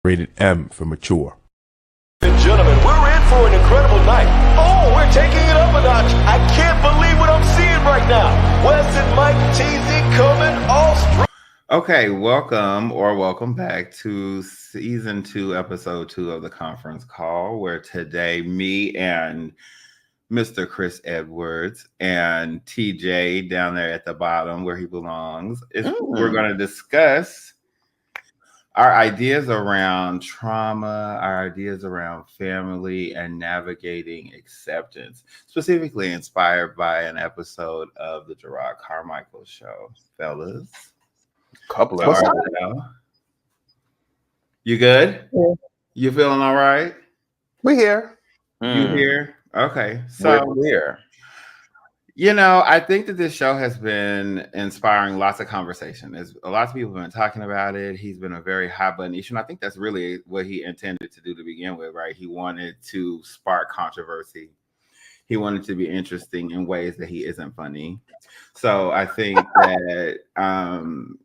Rated M for mature. And gentlemen, we're in for an incredible night. Oh, we're taking it up a notch. I can't believe what I'm seeing right now. Wes and Mike TZ coming all strong. Okay, welcome back to season 2, episode 2 of the conference call, where today me and Mr. Chris Edwards and TJ down there at the bottom where he belongs, we're going to discuss our ideas around trauma, our ideas around family, and navigating acceptance, specifically inspired by an episode of the Gerard Carmichael show. Fellas, couple of you good? Yeah. You feeling all right? We here. You here? Okay. So we're here. You know, I think that this show has been inspiring lots of conversation. A lot of people have been talking about it. He's been a very hot button issue. And I think that's really what he intended to do to begin with, right? He wanted to spark controversy. He wanted to be interesting in ways that he isn't funny. So I think that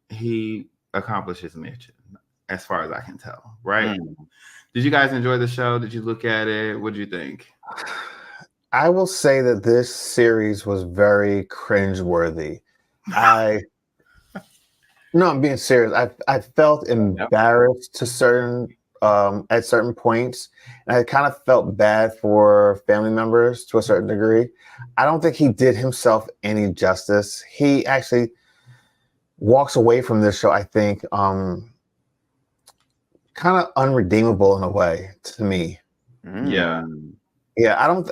he accomplished his mission, as far as I can tell, right? Did you guys enjoy the show? Did you look at it? What did you think? I will say that this series was very cringeworthy. I'm being serious. I felt embarrassed to at certain points, and I kind of felt bad for family members to a certain degree. I don't think he did himself any justice. He actually walks away from this show, I think, kind of unredeemable in a way to me. Yeah. Yeah,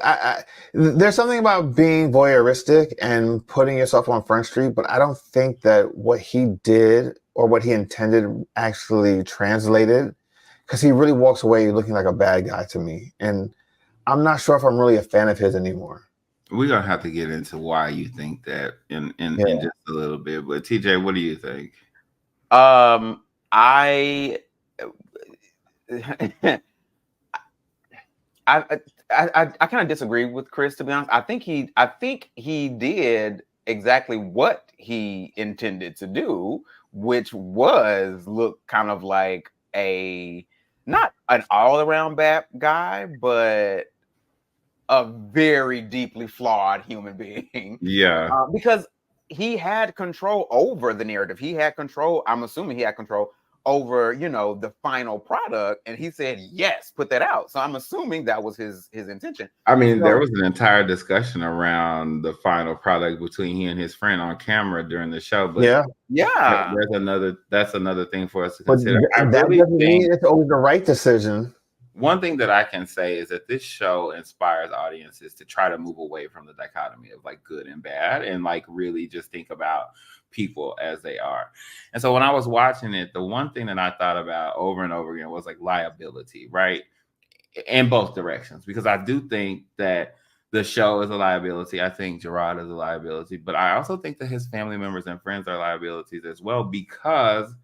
there's something about being voyeuristic and putting yourself on Front Street, but I don't think that what he did or what he intended actually translated, because he really walks away looking like a bad guy to me. And I'm not sure if I'm really a fan of his anymore. We're going to have to get into why you think that in just a little bit. But TJ, what do you think? I kind of disagree with Chris, to be honest. I think he did exactly what he intended to do, which was look kind of like not an all-around bad guy, but a very deeply flawed human being. Yeah. Because he had control over the narrative. I'm assuming he had control over, the final product, and he said, yes, put that out. So I'm assuming that was his intention. I mean, there was an entire discussion around the final product between he and his friend on camera during the show. But yeah, that's another thing for us to consider. But that doesn't mean it's always the right decision. One thing that I can say is that this show inspires audiences to try to move away from the dichotomy of like good and bad, and like really just think about people as they are. And so when I was watching it, the one thing that I thought about over and over again was like liability, right? In both directions, because I do think that the show is a liability. I think Gerard is a liability, but I also think that his family members and friends are liabilities as well, because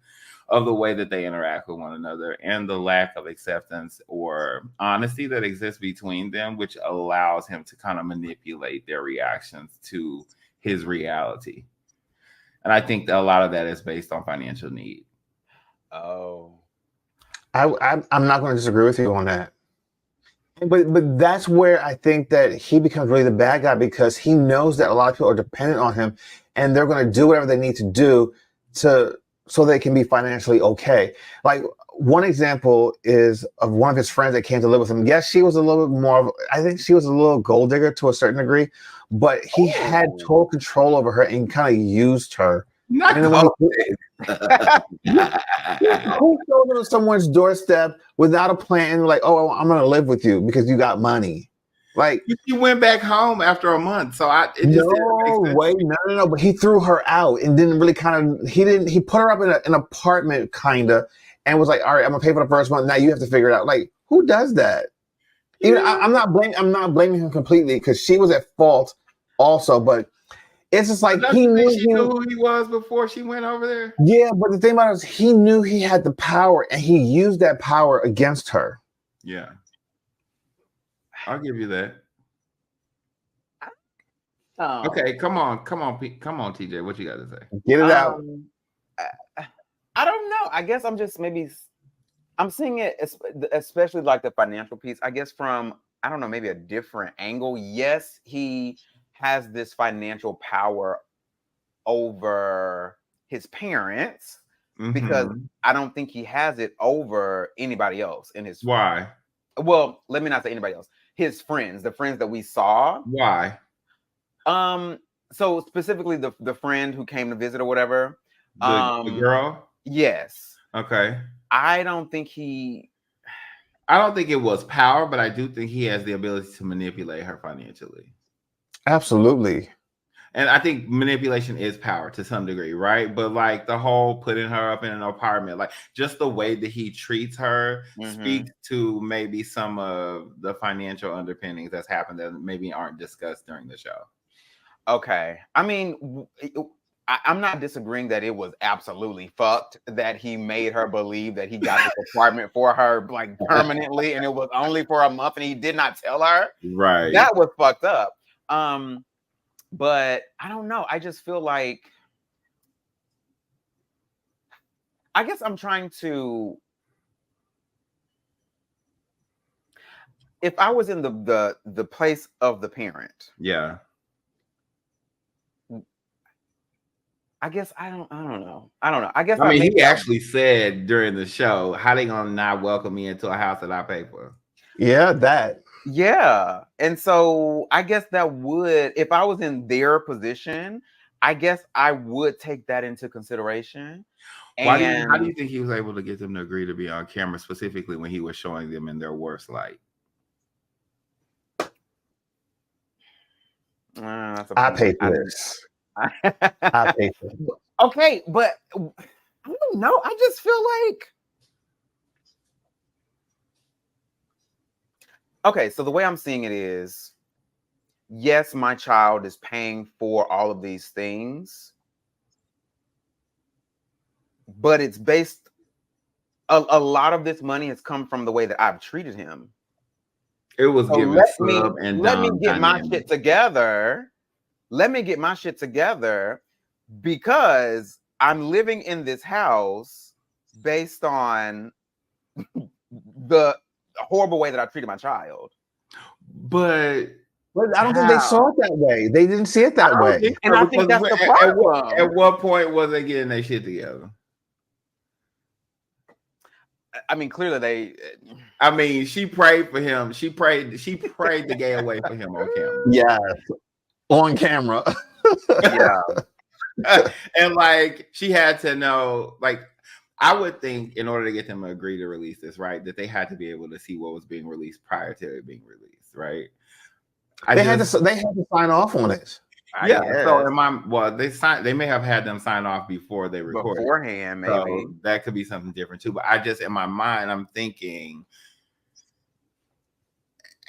of the way that they interact with one another and the lack of acceptance or honesty that exists between them, which allows him to kind of manipulate their reactions to his reality. And I think that a lot of that is based on financial need. Oh, I'm not going to disagree with you on that. But that's where I think that he becomes really the bad guy, because he knows that a lot of people are dependent on him, and they're going to do whatever they need to do so they can be financially okay. Like, one example is of one of his friends that came to live with him. Yes, she was a little bit more I think she was a little gold digger to a certain degree, but he had total control over her and kind of used her. Who goes to someone's doorstep without a plan and like, oh, I'm going to live with you because you got money? Like, you went back home after a month, so no. But he threw her out and didn't really he put her up in an apartment and was like, all right, I'm gonna pay for the first month. Now you have to figure it out. Like, who does that? I'm not blaming him completely, because she was at fault also. But it's just like he knew who he was before she went over there. Yeah, but the thing about it is he knew he had the power, and he used that power against her. Yeah. I'll give you that. Okay, come on, TJ. What you got to say? Get it out. I don't know. I guess I'm just maybe I'm seeing it, especially like the financial piece, I guess from, I don't know, maybe a different angle. Yes, he has this financial power over his parents because Mhm. I don't think he has it over anybody else in his. Why? Well, let me not say anybody else. His friends, the friends that we saw. Why? So specifically the friend who came to visit or whatever. The girl? Yes. Okay. I don't think he. I don't think it was power, but I do think he has the ability to manipulate her financially. Absolutely. And I think manipulation is power to some degree, right? But like the whole putting her up in an apartment, like just the way that he treats her speaks to maybe some of the financial underpinnings that's happened that maybe aren't discussed during the show. Okay. I mean, I'm not disagreeing that it was absolutely fucked that he made her believe that he got this apartment for her like permanently and it was only for a month and he did not tell her. Right. That was fucked up. But I don't know. I just feel like I guess I'm trying to. If I was in the place of the parent, yeah. I guess I don't know. I guess I mean, he actually said during the show, "How they gonna not welcome me into a house that I pay for?" Yeah, that. Yeah, and so I guess that would, if I was in their position, I guess I would take that into consideration. How do you think he was able to get them to agree to be on camera, specifically when he was showing them in their worst light? I pay for this. I pay for this. Okay, but I don't know. I just feel like. Okay, so the way I'm seeing it is, yes, my child is paying for all of these things, but it's based, a lot of this money has come from the way that I've treated him. It was so given sub and let me dom get my dynamic. shit together. Let me get my shit together because I'm living in this house based on the horrible way that I treated my child. But I don't think they saw it that way. They didn't see it that way. And I think that's the problem. At what point was they getting their shit together? I mean, clearly they. I mean, she prayed for him. She prayed the gay away for him on camera. Yes, on camera. Yeah. And like she had to know, like I would think in order to get them to agree to release this, right, that they had to be able to see what was being released prior to it being released, right? They had to sign off on it. So they may have had them sign off before they recorded beforehand, maybe. So that could be something different too. But I just, in my mind, I'm thinking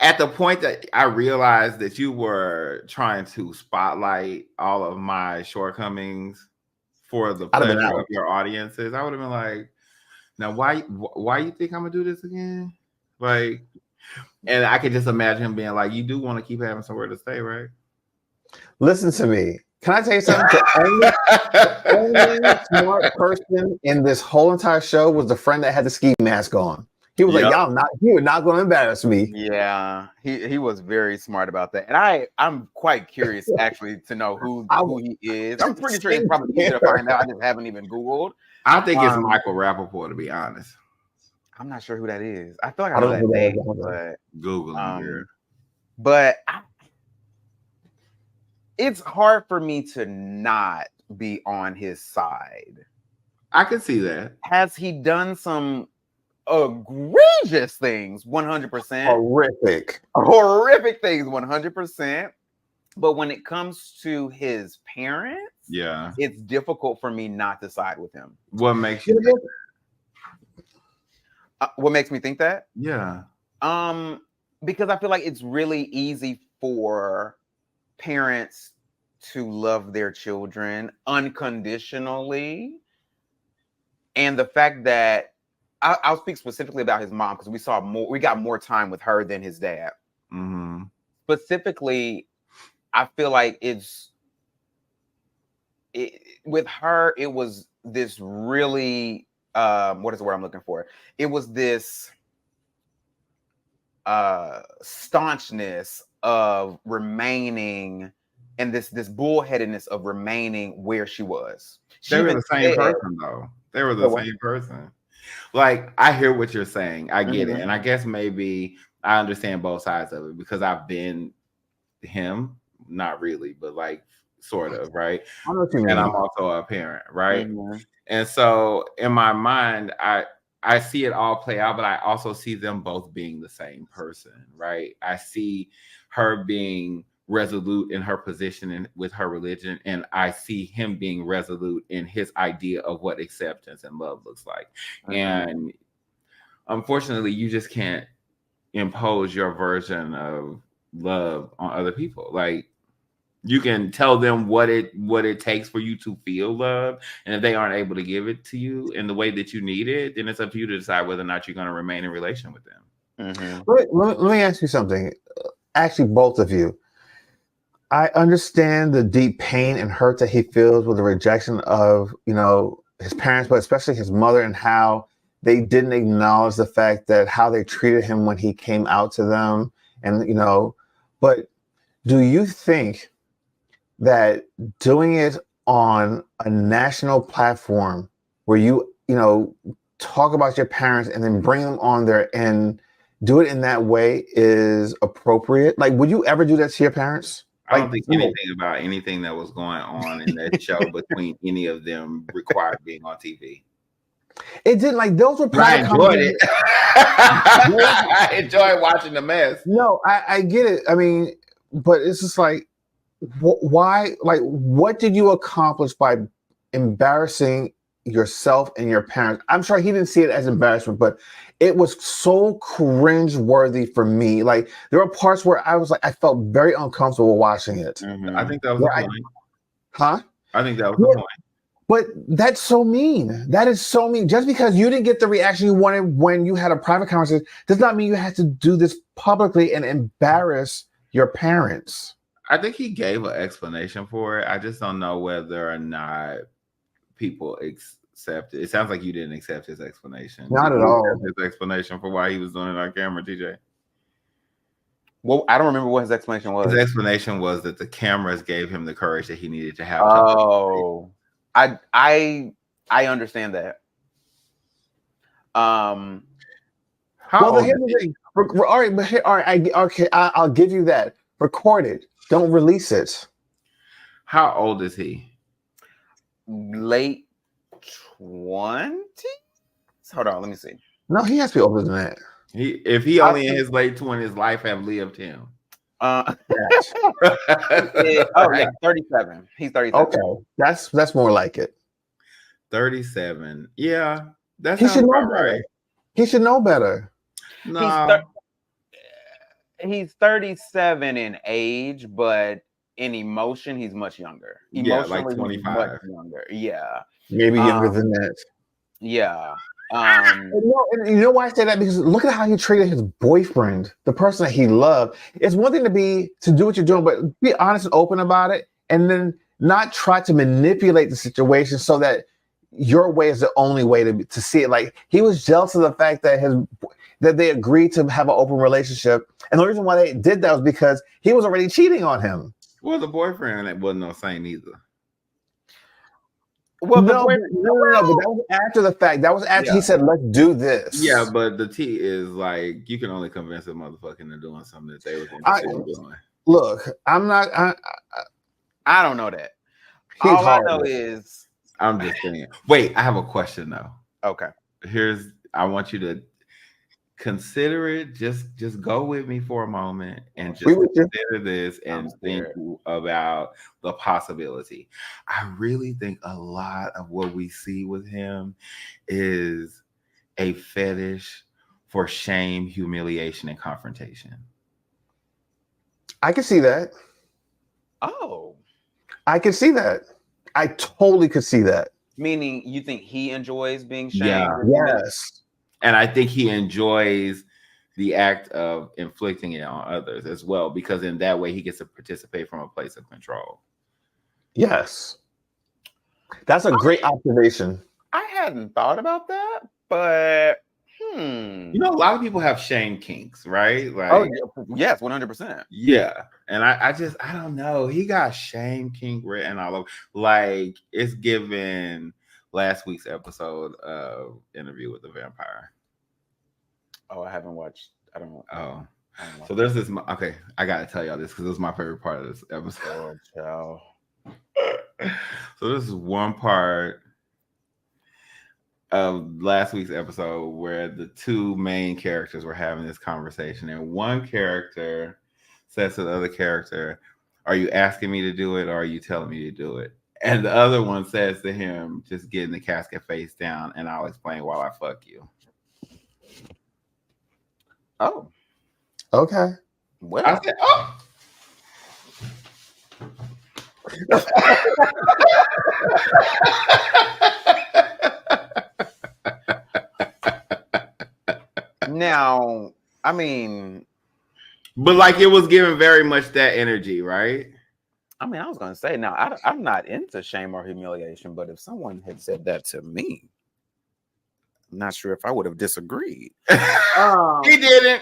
at the point that I realized that you were trying to spotlight all of my shortcomings for the pleasure of your audiences, I would have been like, now why you think I'm gonna do this again? Like, and I could just imagine him being like, you do want to keep having somewhere to stay, right? Listen to me. Can I tell you something? The only smart person in this whole entire show was the friend that had the ski mask on. He was like, you are not going to embarrass me. Yeah, he was very smart about that. And I'm quite curious actually to know who he is. I'm pretty sure it's probably easy to find out. I just haven't even Googled. I think it's Michael Rappaport, to be honest. I'm not sure who that is. I feel like I know that name, but Google him. But it's hard for me to not be on his side. I can see that. Has he done some egregious things? 100%. Horrific things, 100%. But when it comes to his parents, it's difficult for me not to side with him. What makes you think that? What makes me think that? Yeah. Because I feel like it's really easy for parents to love their children unconditionally. And the fact that I'll speak specifically about his mom because we got more time with her than his dad. Mm-hmm. Specifically, I feel like with her, it was this really what is the word I'm looking for? It was this staunchness of remaining, and this bullheadedness of remaining where she was. They were the same person, though. They were the same person. Like, I hear what you're saying. I get it. And I guess maybe I understand both sides of it because I've been him, not really, but like sort of, right? I know what you mean. And I'm also a parent, right? And so in my mind, I see it all play out, but I also see them both being the same person, right? I see her being resolute in her position with her religion, and I see him being resolute in his idea of what acceptance and love looks like. And unfortunately, you just can't impose your version of love on other people. Like, you can tell them what it takes for you to feel love, and if they aren't able to give it to you in the way that you need it, then it's up to you to decide whether or not you're going to remain in relation with them. Let me ask you something. Actually, both of you. I understand the deep pain and hurt that he feels with the rejection of, his parents, but especially his mother, and how they didn't acknowledge the fact that how they treated him when he came out to them. And, but do you think that doing it on a national platform where you talk about your parents and then bring them on there and do it in that way is appropriate? Like, would you ever do that to your parents? I don't think anything about anything that was going on in that show between any of them required being on TV. It didn't. Like, those were I enjoyed it. I enjoyed watching the mess. No, I get it. I mean, but it's just like, why? Like, what did you accomplish by embarrassing yourself and your parents? I'm sure he didn't see it as embarrassment, but it was so cringe-worthy for me. Like, there were parts where I was like, I felt very uncomfortable watching it. I think that was the point. I think that was the point. But that's so mean. That is so mean. Just because you didn't get the reaction you wanted when you had a private conversation does not mean you had to do this publicly and embarrass your parents. I think he gave an explanation for it. I just don't know whether or not people accept it. It sounds like you didn't accept his explanation. Not at all. His explanation for why he was doing it on camera, TJ. Well, I don't remember what his explanation was. His explanation was that the cameras gave him the courage that he needed to have. Oh, I understand that. Here's the thing. All right, I'll give you that. Record it. Don't release it. How old is he? Late 20s? Hold on, let me see. No, he has to be older than that. If he only in his late 20s, life have lived him. Yeah, 37. He's 37. Okay, that's more like it. 37. Yeah, that's he should know right. Better. He should know better. No. He's 37 in age, but in emotion, he's much younger. Emotionally, like 25. Much younger. Yeah. Maybe younger than that. Yeah. And you know why I say that? Because look at how he treated his boyfriend, the person that he loved. It's one thing to do what you're doing, but be honest and open about it, and then not try to manipulate the situation so that your way is the only way to see it. Like, he was jealous of the fact that they agreed to have an open relationship, and the reason why they did that was because he was already cheating on him. Well, the boyfriend that wasn't no saint either. Well, no, but that was after the fact. That was after he said, "Let's do this." Yeah, but the T is like, you can only convince a motherfucker into doing something that they was interested in doing. Look, I'm not. I don't know that. All I know is, I'm just saying. Wait, I have a question though. Okay. I want you to consider it. Just go with me for a moment and just consider this and think about the possibility. I really think a lot of what we see with him is a fetish for shame, humiliation, and confrontation. I can see that. Oh. I can see that. I totally could see that. Meaning you think he enjoys being shamed? Yeah. Yes. And I think he enjoys the act of inflicting it on others as well, because in that way he gets to participate from a place of control. Yes. That's a great observation. I hadn't thought about that, but You know, a lot of people have shame kinks, right? Like, oh yes, 100%. Yeah, and I don't know. He got shame kink written all over. Like, it's given last week's episode of Interview with the Vampire. Oh, I haven't watched. I don't know. Oh, so there's this. Okay, I gotta tell y'all this because this is my favorite part of this episode. Oh, So this is one part of last week's episode where the two main characters were having this conversation, and one character says to the other character, "Are you asking me to do it, or are you telling me to do it?" And the other one says to him, "Just get in the casket face down, and I'll explain while I fuck you." Oh, Okay. well, I said, "Oh." now, I mean, But like, it was given very much that energy, right? I was gonna say, now I'm not into shame or humiliation, but if someone had said that to me, I'm not sure if I would have disagreed. He didn't.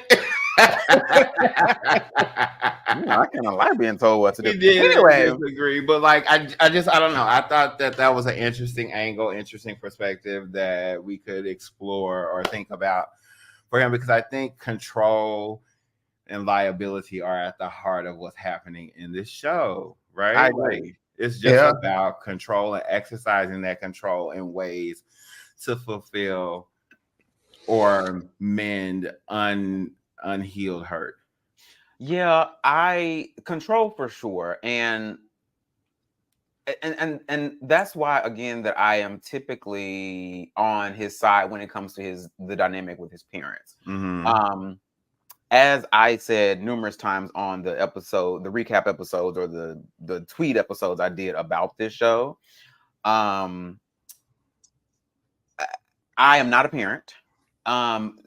I kind of like being told what to do. He did Anyway, disagree, but like, I don't know. I thought that was an interesting angle, interesting perspective that we could explore or think about for him, because I think control and liability are at the heart of what's happening in this show, right? I agree. Like, it's just about control and exercising that control in ways to fulfill or mend unhealed hurt. Yeah, I control for sure, and that's why, again, that I am typically on his side when it comes to the dynamic with his parents. Mm-hmm. As I said numerous times on the episode, the recap episodes or the tweet episodes I did about this show, I am not a parent.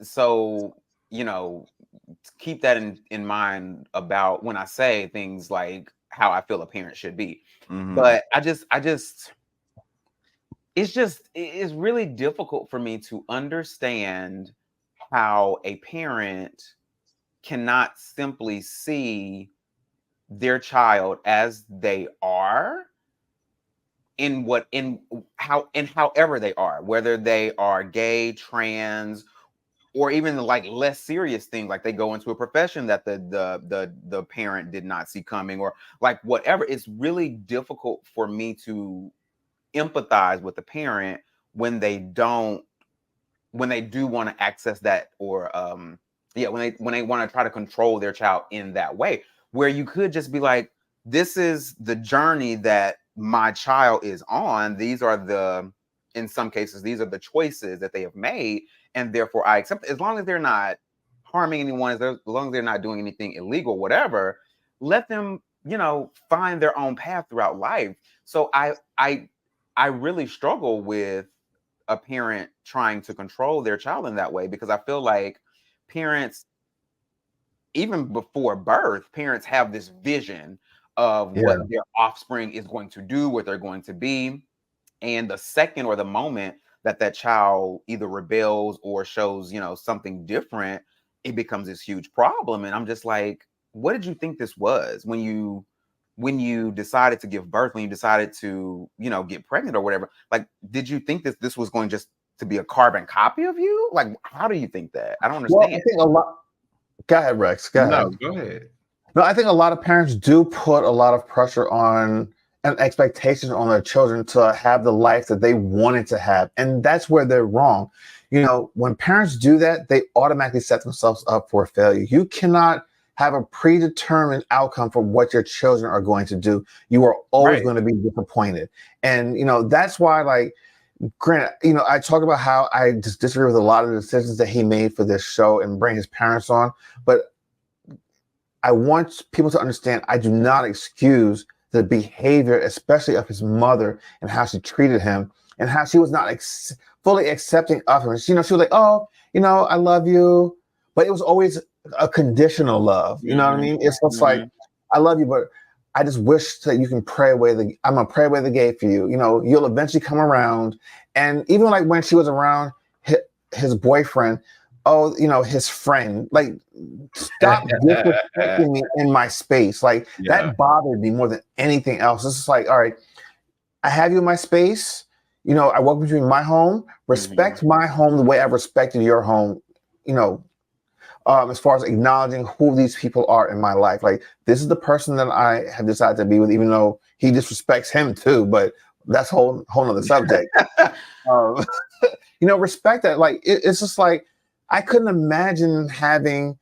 So, keep that in mind about when I say things like how I feel a parent should be. Mm-hmm. But it's really difficult for me to understand how a parent cannot simply see their child as they are however they are, whether they are gay, trans, or even like less serious things, like they go into a profession that the parent did not see coming, or like whatever. It's really difficult for me to empathize with the parent when they do want to access that, or when they want to try to control their child in that way, where you could just be like, this is the journey that my child is on. In some cases, these are the choices that they have made, and therefore I accept it. As long as they're not harming anyone, as long as they're not doing anything illegal, whatever, let them, find their own path throughout life. So I really struggle with a parent trying to control their child in that way, because I feel like parents, even before birth, parents have this vision of what their offspring is going to do, what they're going to be. And the second or the moment that child either rebels or shows, something different, it becomes this huge problem. And I'm just like, what did you think this was when you decided to give birth, when you decided to, get pregnant or whatever? Like, did you think this was going just to be a carbon copy of you? Like, how do you think that? I don't understand. Well, I think a lot. Go ahead, Rex. Go ahead. No, go ahead. No, I think a lot of parents do put a lot of pressure on and expectations on their children to have the life that they wanted to have. And that's where they're wrong. When parents do that, they automatically set themselves up for failure. You cannot have a predetermined outcome for what your children are going to do. You are always going to be disappointed. And, that's why, like, granted, I talk about how I just disagree with a lot of the decisions that he made for this show and bring his parents on. But I want people to understand, I do not excuse the behavior, especially of his mother, and how she treated him, and how she was not fully accepting of him. She was like, "Oh, I love you," but it was always a conditional love. You know what I mean? It's just like, "I love you, but I just wish that you can pray away I'm gonna pray away the gate for you. You know, you'll eventually come around. And even like when she was around his boyfriend, oh, you know, his friend, like, stop disrespecting me in my space. Like, that bothered me more than anything else. It's just like, all right, I have you in my space. You know, I welcome you in my home. Respect my home the way I've respected your home, you know, as far as acknowledging who these people are in my life. Like, this is the person that I have decided to be with, even though he disrespects him too, but that's whole nother subject. You know, respect that. Like, it's just like, I couldn't imagine having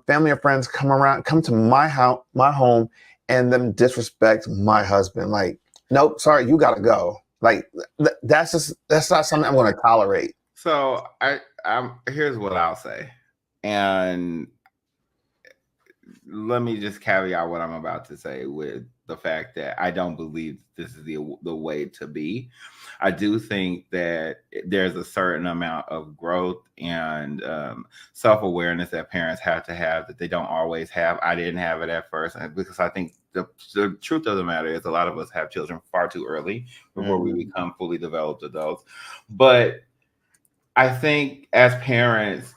family or friends come to my home, and them disrespect my husband. Like, nope, sorry, you gotta go. Like, that's not something I'm going to tolerate. So here's what I'll say, and let me just caveat what I'm about to say with the fact that I don't believe this is the way to be. I do think that there's a certain amount of growth and self-awareness that parents have to have that they don't always have. I didn't have it at first, because I think the truth of the matter is a lot of us have children far too early before we become fully developed adults. But I think as parents,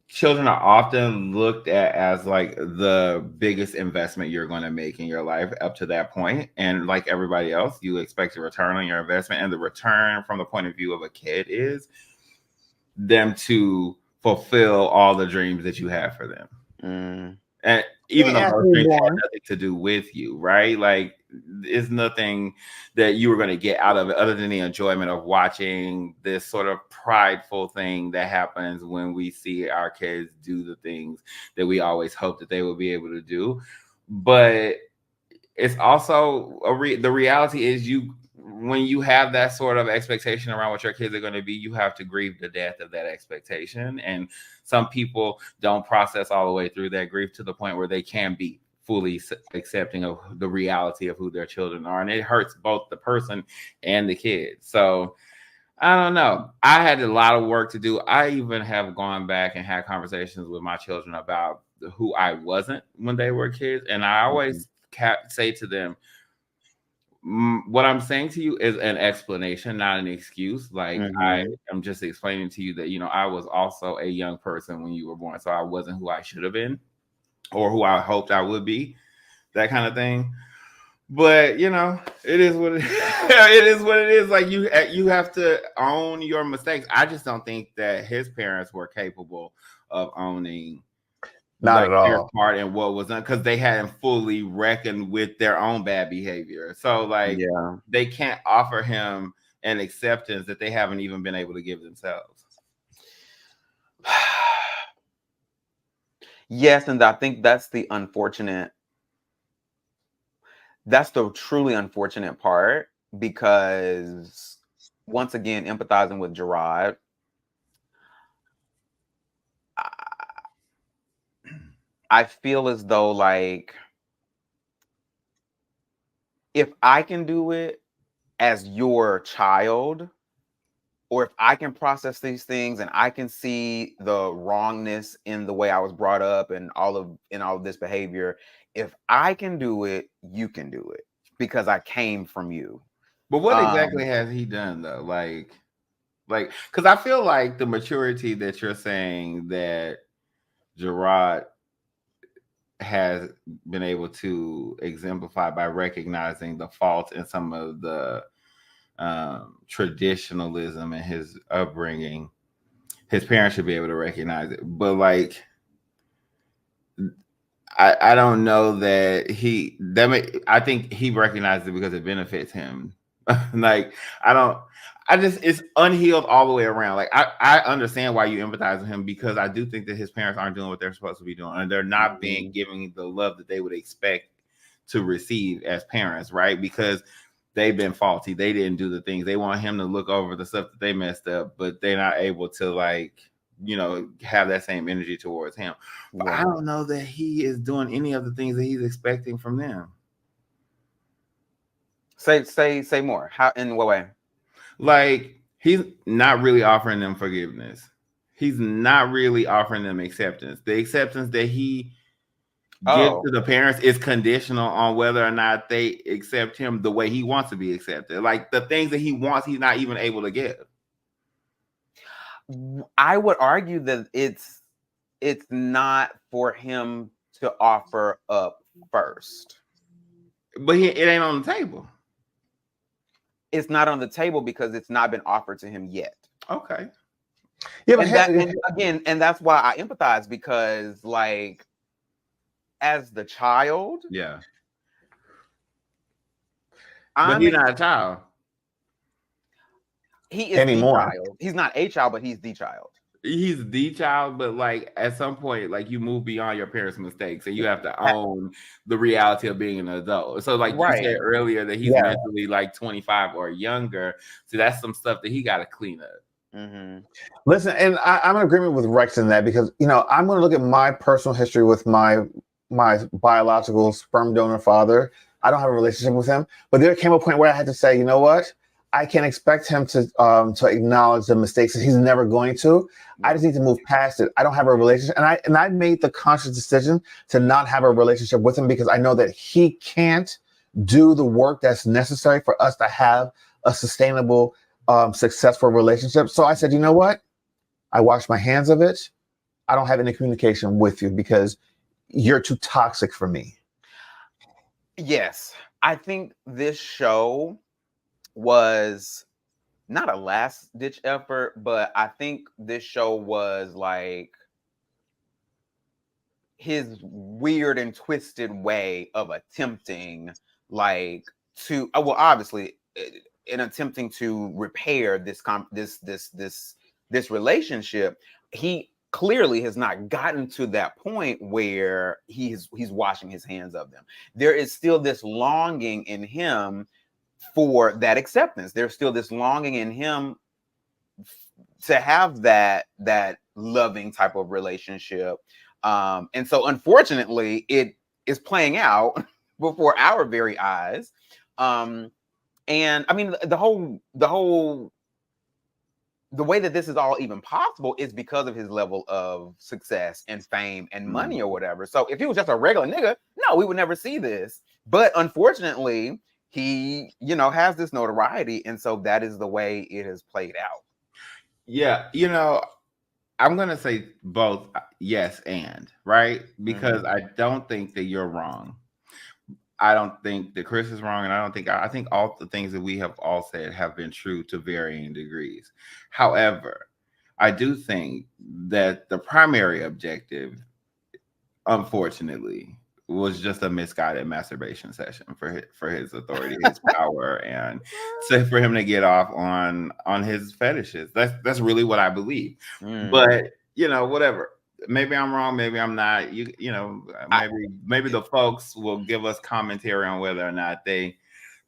children are often looked at as like the biggest investment you're going to make in your life up to that point. And like everybody else, you expect a return on your investment. And the return from the point of view of a kid is them to fulfill all the dreams that you have for them. And even though those dreams had nothing to do with you, right? Like, it's nothing that you were going to get out of it other than the enjoyment of watching this sort of prideful thing that happens when we see our kids do the things that we always hope that they will be able to do. But it's also the reality is, when you have that sort of expectation around what your kids are going to be, you have to grieve the death of that expectation. And some people don't process all the way through that grief to the point where they can be fully accepting of the reality of who their children are. And it hurts both the person and the kid. So I don't know. I had a lot of work to do. I even have gone back and had conversations with my children about who I wasn't when they were kids. And I always say to them, what I'm saying to you is an explanation, not an excuse. Like, I am just explaining to you that, you know, I was also a young person when you were born. So I wasn't who I should have been or who I hoped I would be, that kind of thing. But, you know, it is what it is. It is what it is. Like, you have to own your mistakes. I just don't think that his parents were capable of owning not at all their part in what was done, because they hadn't fully reckoned with their own bad behavior. So, like, they can't offer him an acceptance that they haven't even been able to give themselves. Yes, and I think that's the truly unfortunate part, because once again, empathizing with Gerard, I feel as though, like, if I can do it as your child, or if I can process these things and I can see the wrongness in the way I was brought up and all of this behavior, if I can do it, you can do it, because I came from you. But what exactly has he done, though? Like, because I feel like the maturity that you're saying that Gerard has been able to exemplify by recognizing the fault in some of the traditionalism in his upbringing, his parents should be able to recognize it. But, like, I don't know that I think he recognized it because it benefits him. Like, it's unhealed all the way around. Like, I understand why you empathize with him, because I do think that his parents aren't doing what they're supposed to be doing, and they're not being given the love that they would expect to receive as parents, right? Because they've been faulty. They didn't do the things. They want him to look over the stuff that they messed up, but they're not able to, like, you know, have that same energy towards him. But I don't know that he is doing any of the things that he's expecting from them. Say more. How, in what way? Like, he's not really offering them forgiveness. He's not really offering them acceptance. The acceptance that he give to the parents is conditional on whether or not they accept him the way he wants to be accepted. Like the things that he wants, he's not even able to give. I would argue that it's not for him to offer up first. But it ain't on the table. It's not on the table because it's not been offered to him yet. Okay. Yeah, but and that's why I empathize, because like as the child, yeah. But he's not a child. He is anymore. The child. He's not a child, but he's the child. He's the child, but like at some point, like you move beyond your parents' mistakes and you have to own the reality of being an adult. So, like you said earlier, that he's mentally like 25 or younger. So that's some stuff that he got to clean up. Mm-hmm. Listen, and I'm in agreement with Rex in that, because I'm going to look at my personal history with my biological sperm donor father. I don't have a relationship with him, but there came a point where I had to say, you know what? I can't expect him to acknowledge the mistakes that he's never going to. I just need to move past it. I don't have a relationship, and I made the conscious decision to not have a relationship with him because I know that he can't do the work that's necessary for us to have a sustainable, successful relationship. So I said, you know what? I wash my hands of it. I don't have any communication with you because you're too toxic for me. Yes, I think this show was not a last ditch effort, but I think this show was like his weird and twisted way of attempting like to obviously in attempting to repair this relationship. He clearly has not gotten to that point where he's washing his hands of them. There is still this longing in him for that acceptance. There's still this longing in him to have that loving type of relationship. And so unfortunately it is playing out before our very eyes. And I mean, the way that this is all even possible is because of his level of success and fame and money or whatever. So if he was just a regular nigga, no, we would never see this. But unfortunately, he, has this notoriety. And so that is the way it has played out. Yeah. I'm going to say both yes and, right? Because I don't think that you're wrong. I don't think that Chris is wrong. And I think all the things that we have all said have been true to varying degrees. However, I do think that the primary objective, unfortunately, was just a misguided masturbation session for his authority, his power, and so for him to get off on his fetishes. That's really what I believe. But whatever. Maybe I'm wrong. Maybe I'm not. Maybe the folks will give us commentary on whether or not they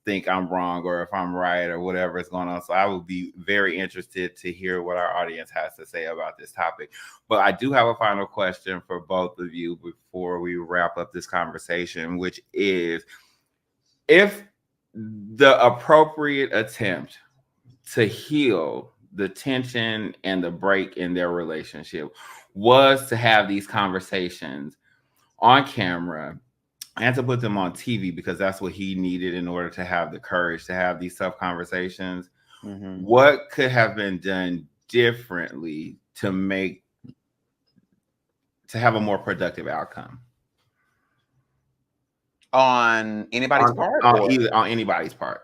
think I'm wrong or if I'm right or whatever is going on. So I would be very interested to hear what our audience has to say about this topic. But I do have a final question for both of you before we wrap up this conversation, which is, if the appropriate attempt to heal the tension and the break in their relationship was to have these conversations on camera and to put them on TV because that's what he needed in order to have the courage to have these tough conversations, what could have been done differently to have a more productive outcome? On anybody's part? On anybody's part.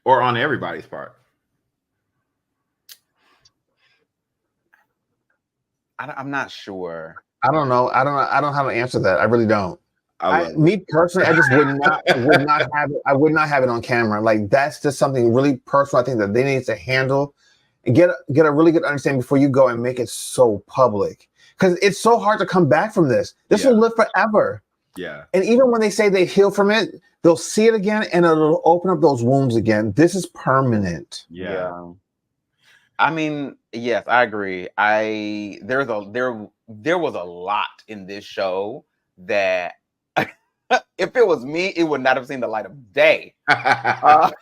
Or on everybody's part. I'm not sure. I don't know. I don't have an answer to that. I really don't. Me personally, I just would not have it. I would not have it on camera. Like, that's just something really personal. I think that they need to handle and get a really good understanding before you go and make it so public. Because it's so hard to come back from this. This will live forever. Yeah. And even when they say they heal from it, they'll see it again and it'll open up those wounds again. This is permanent. Yeah. I mean, yes, I agree. There was a lot in this show that if it was me, it would not have seen the light of day. But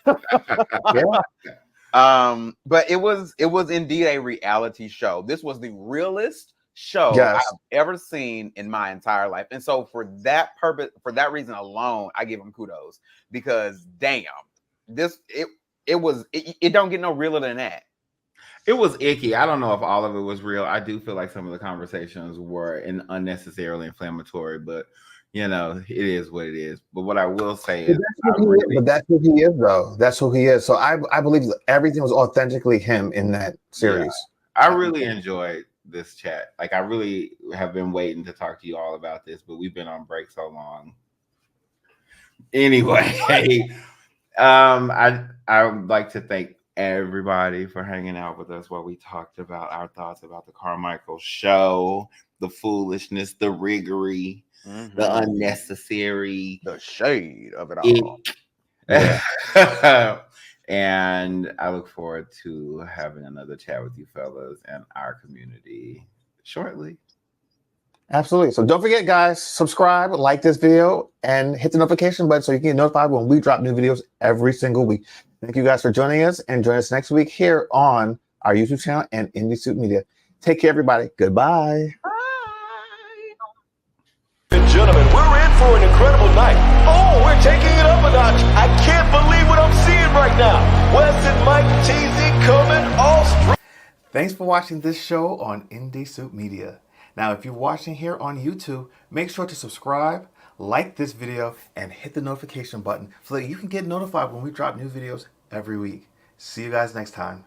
it was indeed a reality show. This was the realest show Yes. I've ever seen in my entire life. And so for that purpose, for that reason alone, I give him kudos because damn, it don't get no realer than that. It was icky. I don't know if all of it was real. I do feel like some of the conversations were unnecessarily inflammatory, but you know, it is what it is. But what I will say is, that's who he is, though. That's who he is. So I believe everything was authentically him in that series. Yeah, I really enjoyed this chat. Like, I really have been waiting to talk to you all about this, but we've been on break so long. Anyway, I would like to thank everybody for hanging out with us while we talked about our thoughts about the Carmichael show, the foolishness, the riggery, the unnecessary, the shade of it all. Yeah. And I look forward to having another chat with you fellas and our community shortly. Absolutely. So don't forget, guys, subscribe, like this video, and hit the notification button so you can get notified when we drop new videos every single week. Thank you guys for joining us, and join us next week here on our YouTube channel and Indie Suit Media. Take care, everybody. Goodbye. And gentlemen, we're in for an incredible night. Oh, we're taking it up a notch. I can't believe what I'm seeing right now. Wes and Mike TZ coming all strong. Thanks for watching this show on Indie Suit Media. Now, if you're watching here on YouTube, make sure to subscribe, like this video, and hit the notification button so that you can get notified when we drop new videos every week. See you guys next time.